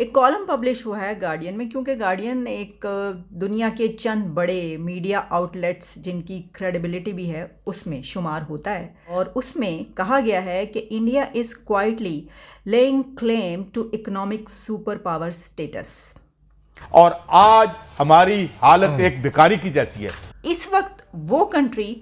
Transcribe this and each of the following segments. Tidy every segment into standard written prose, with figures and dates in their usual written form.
एक column publish हुआ है गार्डियन में, क्योंकि गार्डियन एक दुनिया के चंद बड़े मीडिया आउटलेट्स जिनकी क्रेडिबिलिटी भी है उसमें शुमार होता है। और उसमें कहा गया है कि India is quietly laying claim to economic super power status. और आज हमारी हालत एक भिखारी की जैसी है। इस वक्त वो कंट्री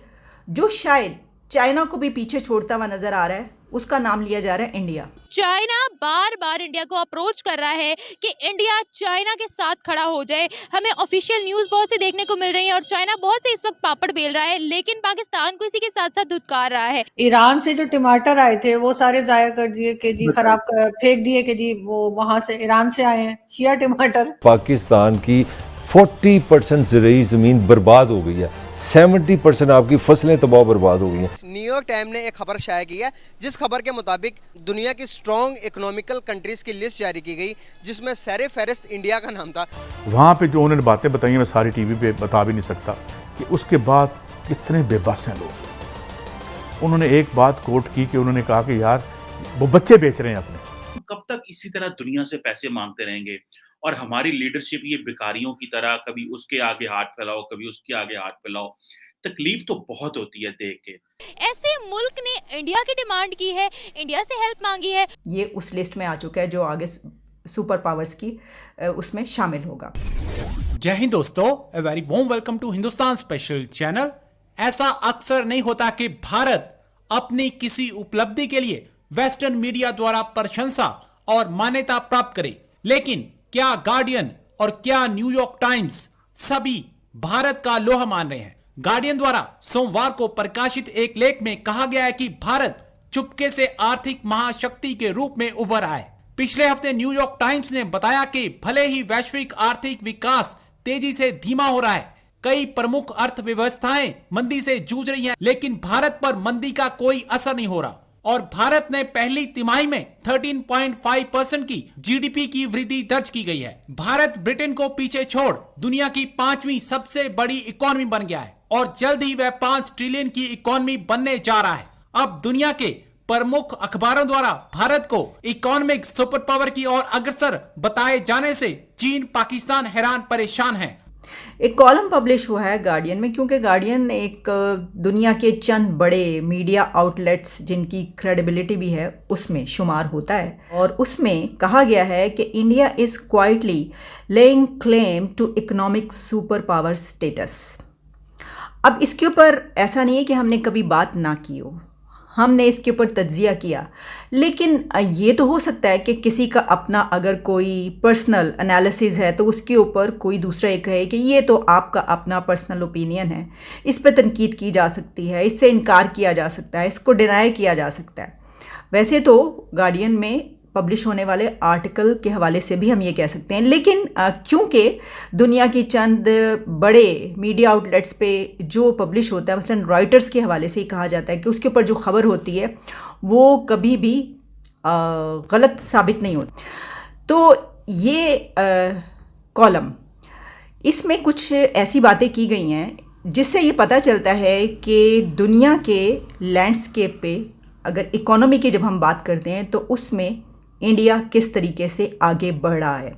जो शायद चाइना को भी पीछे छोड़ता हुआ नजर आ रहा है, उसका नाम लिया जा रहा है इंडिया। चाइना बार बार इंडिया को अप्रोच कर रहा है कि इंडिया चाइना के साथ खड़ा हो जाए। हमें ऑफिशियल न्यूज़ बहुत से देखने को मिल रही है और चाइना बहुत से इस वक्त पापड़ बेल रहा है, लेकिन पाकिस्तान को इसी के साथ साथ धुतकार रहा है। ईरान से जो टमाटर आए थे वो सारे जाया कर दिए कि जी फेंक दिए कि जी वो वहां से ईरान से आए हैं शिया टमाटर। पाकिस्तान की 40% ज़रूरी ज़मीन बर्बाद हो गई है, 70% आपकी फसलें तबाह बर्बाद हो गई हैं। न्यूयॉर्क टाइम ने एक खबर शाया की है, जिस खबर के मुताबिक दुनिया की स्ट्रॉन्ग इकोनॉमिकल कंट्रीज की लिस्ट जारी की गई, जिसमें सर फहरिस्त इंडिया का नाम था। वहाँ पे जो उन्होंने बातें बताई हैं मैं सारी टीवी पे बता भी नहीं सकता कि उसके बाद कितने बेबस हैं लोग। उन्होंने एक बात कोट की कि उन्होंने कहा कि यार वो बच्चे बेच रहे हैं अपने। कब तक इसी तरह दुनिया से पैसे मांगते रहेंगे और हमारी लीडरशिप ये भिखारियों की तरह कभी उसके आगे हाथ फैलाओ कभी उसके आगे हाथ फैलाओ। तकलीफ तो बहुत होती है देख के। ऐसे मुल्क ने इंडिया की डिमांड की है, इंडिया से हेल्प मांगी है। ये उस लिस्ट में आ चुका है जो आगे सुपर पावर्स की उसमें शामिल होगा। जय हिंद दोस्तों, a very warm welcome to Hindustan special channel. ऐसा अक्सर नहीं होता कि भारत अपनी किसी उपलब्धि के लिए वेस्टर्न मीडिया द्वारा प्रशंसा और मान्यता प्राप्त करे, लेकिन क्या गार्डियन और क्या न्यूयॉर्क टाइम्स सभी भारत का लोहा मान रहे हैं। गार्डियन द्वारा सोमवार को प्रकाशित एक लेख में कहा गया है कि भारत चुपके से आर्थिक महाशक्ति के रूप में उभर आए। पिछले हफ्ते न्यूयॉर्क टाइम्स ने बताया कि भले ही वैश्विक आर्थिक विकास तेजी से धीमा हो रहा है, कई प्रमुख अर्थव्यवस्थाएं मंदी से जूझ रही हैं, लेकिन भारत पर मंदी का कोई असर नहीं हो रहा और भारत ने पहली तिमाही में 13.5% की जीडीपी की वृद्धि दर्ज की गई है। भारत ब्रिटेन को पीछे छोड़ दुनिया की 5वीं सबसे बड़ी इकोनॉमी बन गया है और जल्द ही वह 5 ट्रिलियन की इकोनॉमी बनने जा रहा है। अब दुनिया के प्रमुख अखबारों द्वारा भारत को इकोनॉमिक सुपर पावर की ओर अग्रसर बताए जाने से चीन, पाकिस्तान हैरान परेशान है। एक कॉलम पब्लिश हुआ है गार्डियन में, क्योंकि गार्डियन एक दुनिया के चंद बड़े मीडिया आउटलेट्स जिनकी क्रेडिबिलिटी भी है उसमें शुमार होता है। और उसमें कहा गया है कि India is quietly laying claim to economic super power status. अब इसके ऊपर ऐसा नहीं है कि हमने कभी बात ना की हो, हमने इसके ऊपर तज्जिया किया, लेकिन ये तो हो सकता है कि किसी का अपना अगर कोई पर्सनल एनालिसिस है तो उसके ऊपर कोई दूसरा ये कहे कि ये तो आपका अपना पर्सनल ओपिनियन है, इस पर तनकीद की जा सकती है, इससे इनकार किया जा सकता है, इसको डिनाई किया जा सकता है। वैसे तो गार्डियन में पब्लिश होने वाले आर्टिकल के हवाले से भी हम ये कह सकते हैं, लेकिन क्योंकि दुनिया की चंद बड़े मीडिया आउटलेट्स पे जो पब्लिश होता है, मसलन रॉयटर्स के हवाले से ही कहा जाता है कि उसके ऊपर जो खबर होती है वो कभी भी गलत साबित नहीं होती। तो ये कॉलम, इसमें कुछ ऐसी बातें की गई हैं जिससे ये पता चलता है कि दुनिया के लैंडस्केप पे अगर इकोनॉमी की जब हम बात करते हैं तो उसमें इंडिया किस तरीके से आगे बढ़ रहा है।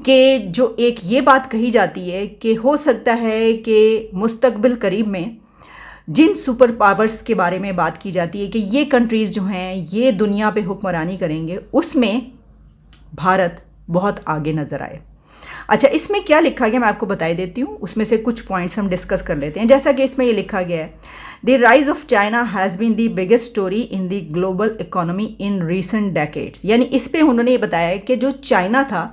कि जो एक ये बात कही जाती है कि हो सकता है कि मुस्तकबिल करीब में जिन सुपर पावर्स के बारे में बात की जाती है कि ये कंट्रीज़ जो हैं ये दुनिया पे हुक्मरानी करेंगे, उसमें भारत बहुत आगे नज़र आए। अच्छा, इसमें क्या लिखा गया मैं आपको बताई देती हूँ, उसमें से कुछ पॉइंट्स हम डिस्कस कर लेते हैं। जैसा कि इसमें ये लिखा गया है, the rise of China has been the biggest story in the global economy in recent decades. यानी इस पे उन्होंने ये बताया है कि जो चाइना था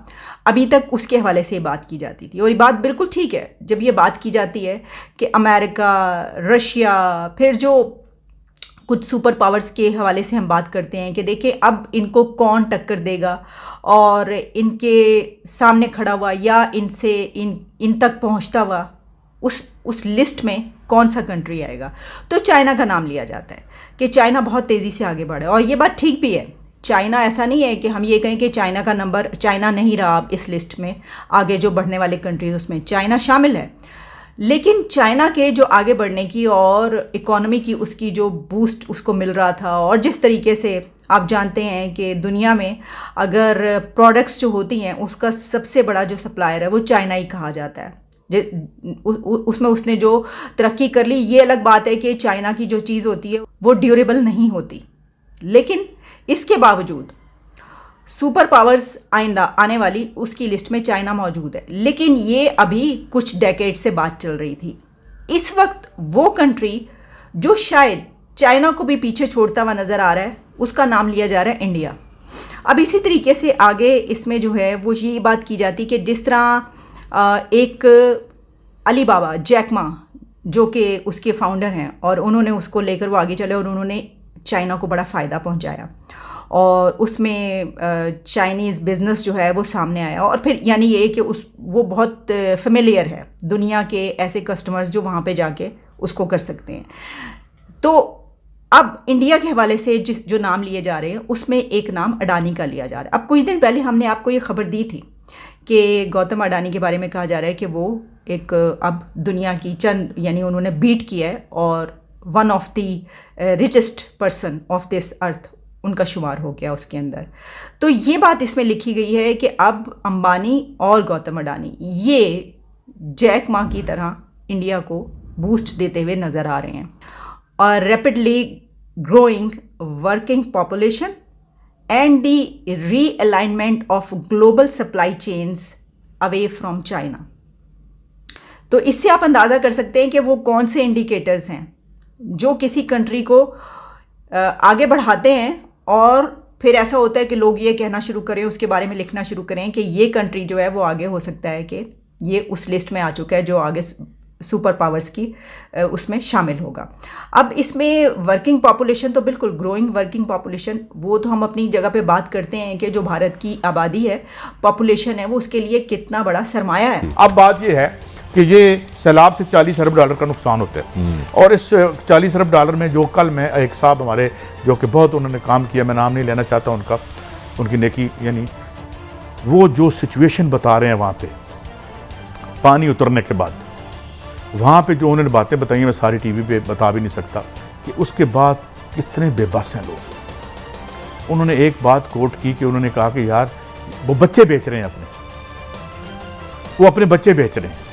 अभी तक उसके हवाले से बात की जाती थी, और ये बात बिल्कुल ठीक है जब ये बात की जाती है कि अमेरिका, रशिया, फिर जो कुछ सुपर पावर्स के हवाले से हम बात करते हैं कि देखिए अब इनको कौन टक्कर देगा और इनके सामने खड़ा हुआ या इनसे इन तक पहुंचता हुआ उस लिस्ट में कौन सा कंट्री आएगा, तो चाइना का नाम लिया जाता है कि चाइना बहुत तेज़ी से आगे बढ़े। और ये बात ठीक भी है, चाइना ऐसा नहीं है कि हम ये कहें कि चाइना का नंबर, चाइना नहीं रहा अब इस लिस्ट में, आगे जो बढ़ने वाले कंट्रीज उसमें चाइना शामिल है। लेकिन चाइना के जो आगे बढ़ने की और इकोनॉमी की उसकी जो बूस्ट उसको मिल रहा था और जिस तरीके से आप जानते हैं कि दुनिया में अगर प्रोडक्ट्स जो होती हैं उसका सबसे बड़ा जो सप्लायर है वो चाइना ही कहा जाता है। उसमें उसने जो तरक्की कर ली, ये अलग बात है कि चाइना की जो चीज़ होती है वो ड्यूरेबल नहीं होती, लेकिन इसके बावजूद सुपर पावर्स आइंदा आने वाली उसकी लिस्ट में चाइना मौजूद है। लेकिन ये अभी कुछ डेकेड से बात चल रही थी। इस वक्त वो कंट्री जो शायद चाइना को भी पीछे छोड़ता हुआ नज़र आ रहा है, उसका नाम लिया जा रहा है इंडिया। अब इसी तरीके से आगे इसमें जो है वो ये बात की जाती कि जिस तरह एक अलीबाबा जैक मा जो कि उसके फाउंडर हैं और उन्होंने उसको लेकर वो आगे चले और उन्होंने चाइना को बड़ा फ़ायदा पहुंचाया और उसमें चाइनीज़ बिज़नेस जो है वो सामने आया और फिर यानी ये कि वो बहुत फेमिलियर है दुनिया के ऐसे कस्टमर्स जो वहाँ पे जाके उसको कर सकते हैं। तो अब इंडिया के हवाले से जो नाम लिए जा रहे हैं उसमें एक नाम अडानी का लिया जा रहा है। अब कुछ दिन पहले हमने आपको ये खबर दी थी कि गौतम अडानी के बारे में कहा जा रहा है कि वो एक अब दुनिया की चंद यानी उन्होंने बीट किया है और one of the richest person of this earth उनका शुमार हो गया उसके अंदर। तो ये बात इसमें लिखी गई है कि अब अंबानी और गौतम अडानी ये जैक मा की तरह इंडिया को बूस्ट देते हुए नज़र आ रहे हैं और rapidly growing working population and the realignment of global supply chains away from China। तो इससे आप अंदाज़ा कर सकते हैं कि वो कौन से इंडिकेटर्स हैं जो किसी कंट्री को आगे बढ़ाते हैं और फिर ऐसा होता है कि लोग ये कहना शुरू करें, उसके बारे में लिखना शुरू करें कि ये कंट्री जो है वो आगे हो सकता है कि ये उस लिस्ट में आ चुका है जो आगे सुपर पावर्स की उसमें शामिल होगा। अब इसमें वर्किंग पॉपुलेशन तो बिल्कुल ग्रोइंग वर्किंग पॉपुलेशन वो तो हम अपनी जगह पे बात करते हैं कि जो भारत की आबादी है पॉपुलेशन है वो उसके लिए कितना बड़ा सरमाया है। अब बात ये है कि ये सैलाब से 40 अरब डॉलर का नुकसान होता है और इस 40 अरब डॉलर में जो कल मैं एक साहब हमारे जो कि बहुत उन्होंने काम किया, मैं नाम नहीं लेना चाहता उनका, उनकी नेकी, यानी वो जो सिचुएशन बता रहे हैं वहाँ पे पानी उतरने के बाद वहाँ पे जो उन्होंने बातें बताई हैं मैं सारी टीवी पे बता भी नहीं सकता कि उसके बाद कितने बेबस हैं लोग। उन्होंने एक बात कोट की कि उन्होंने कहा कि यार वो बच्चे बेच रहे हैं वो अपने बच्चे बेच रहे हैं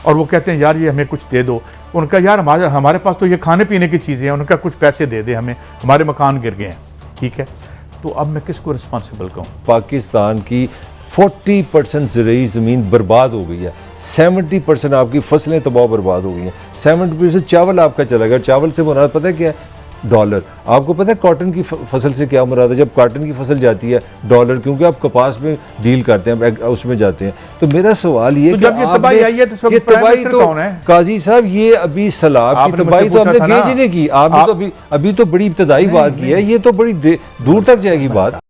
और वो कहते हैं यार ये हमें कुछ दे दो। उनका यार हमारे पास तो ये खाने पीने की चीज़ें हैं, उनका कुछ पैसे दे दे हमें, हमारे मकान गिर गए हैं, ठीक है। तो अब मैं किसको रिस्पॉन्सिबल कहूँ? पाकिस्तान की 40% ज़रूरी ज़मीन बर्बाद हो गई है, 70% आपकी फसलें तबाह बर्बाद हो गई हैं, 70% चावल आपका चला गया। चावल से मुराद पता है क्या है? डॉलर। आपको पता है कॉटन की फसल से क्या मुराद है? जब कॉटन की फसल जाती है डॉलर, क्योंकि आप कपास में डील करते हैं, उसमें जाते हैं। तो मेरा सवाल ये कि ये तबाही तो काजी साहब ये अभी सैलाब की तबाही तो हमने भेज ही नहीं की, आपने तो अभी तो बड़ी इब्तदाई बात की है, ये तो बड़ी दूर तक जाएगी बात।